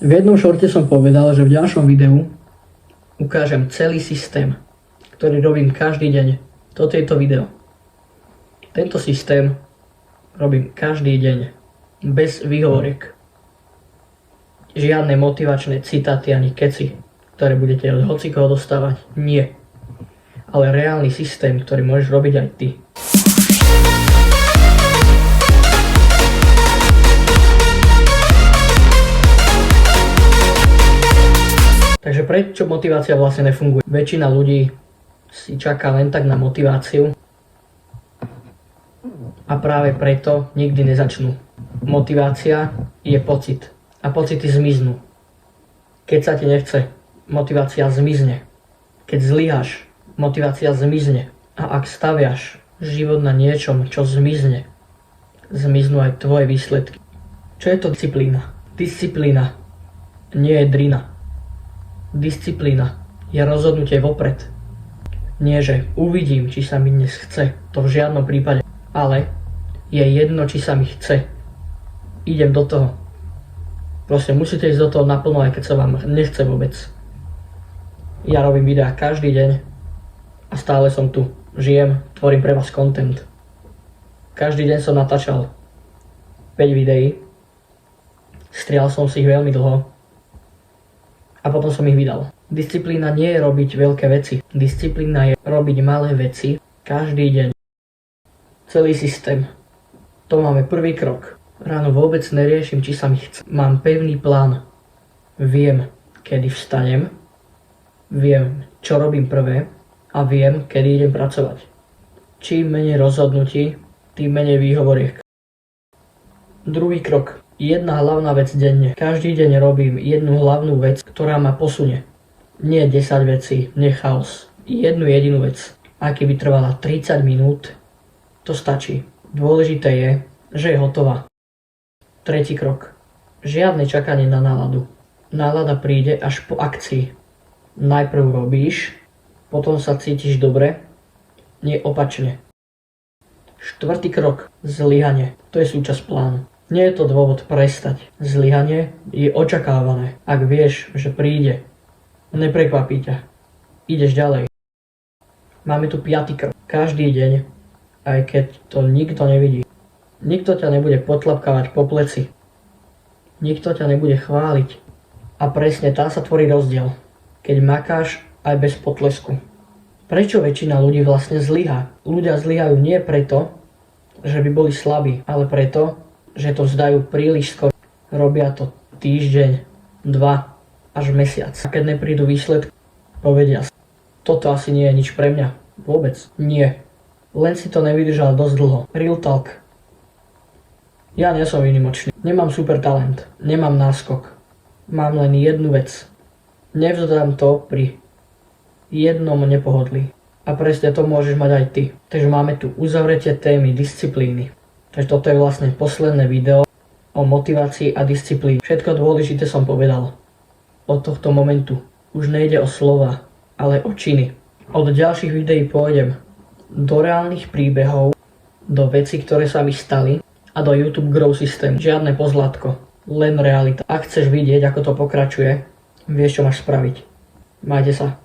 V jednom šorte som povedal, že v ďalšom videu ukážem celý systém, ktorý robím každý deň. Toto je to video. Tento systém robím každý deň, bez výhovoriek. Žiadne motivačné citáty ani keci, ktoré budete od hocikoho dostávať. Nie. Ale reálny systém, ktorý môžeš robiť aj ty. Takže prečo motivácia vlastne nefunguje? Väčšina ľudí si čaká len tak na motiváciu a práve preto nikdy nezačnú. Motivácia je pocit a pocity zmiznú. Keď sa ti nechce, motivácia zmizne. Keď zlyháš, motivácia zmizne. A ak staviaš život na niečom, čo zmizne, zmiznú aj tvoje výsledky. Čo je to disciplína? Disciplína nie je drina. Disciplína je rozhodnutie vopred. Nie, že uvidím, či sa mi dnes chce, to v žiadnom prípade, ale je jedno, či sa mi chce. Idem do toho. Proste musíte ísť do toho naplno, aj keď sa vám nechce vôbec. Ja robím videá každý deň a stále som tu. Žijem, tvorím pre vás content. Každý deň som natáčal 5 videí. Strial som si ich veľmi dlho. A potom som ich vydal. Disciplína nie je robiť veľké veci. Disciplína je robiť malé veci každý deň. Celý systém. To máme prvý krok. Ráno vôbec neriešim, či sa mi chce. Mám pevný plán. Viem, kedy vstanem. Viem, čo robím prvé. A viem, kedy idem pracovať. Čím menej rozhodnutí, tým menej výhovoriek. Druhý krok. Jedna hlavná vec denne. Každý deň robím jednu hlavnú vec, ktorá ma posunie. Nie 10 vecí, nie chaos. Jednu jedinú vec. Aj keby trvala 30 minút, to stačí. Dôležité je, že je hotová. Tretí krok. Žiadne čakanie na náladu. Nálada príde až po akcii. Najprv robíš, potom sa cítiš dobre, nie opačne. Štvrtý krok. Zlyhanie. To je súčasť plánu. Nie je to dôvod prestať. Zlyhanie je očakávané. Ak vieš, že príde, neprekvapí ťa. Ideš ďalej. Máme tu 5. krok. Každý deň, aj keď to nikto nevidí. Nikto ťa nebude potlapkávať po pleci. Nikto ťa nebude chváliť. A presne tam sa tvorí rozdiel. Keď makáš aj bez potlesku. Prečo väčšina ľudí vlastne zlyhá? Ľudia zlyhajú nie preto, že by boli slabí, ale preto, že to vzdajú príliš skoro. Robia to týždeň, 2 až mesiac. A keď neprídu výsledky, povedia sa, toto asi nie je nič pre mňa. Vôbec nie. Len si to nevydržal dosť dlho. Real talk. Ja nie som výnimočný. Nemám super talent. Nemám náskok. Mám len jednu vec. Nevzdám to pri jednom nepohodlí. A presne to môžeš mať aj ty. Takže máme tu uzavretie témy disciplíny. Takže toto je vlastne posledné video o motivácii a disciplíne. Všetko dôležité som povedal. Od tohto momentu už nejde o slova, ale o činy. Od ďalších videí pôjdem do reálnych príbehov, do vecí, ktoré sa mi stali a do YouTube Grow System. Žiadne pozlátko, len realita. Ak chceš vidieť, ako to pokračuje, vieš, čo máš spraviť. Majte sa.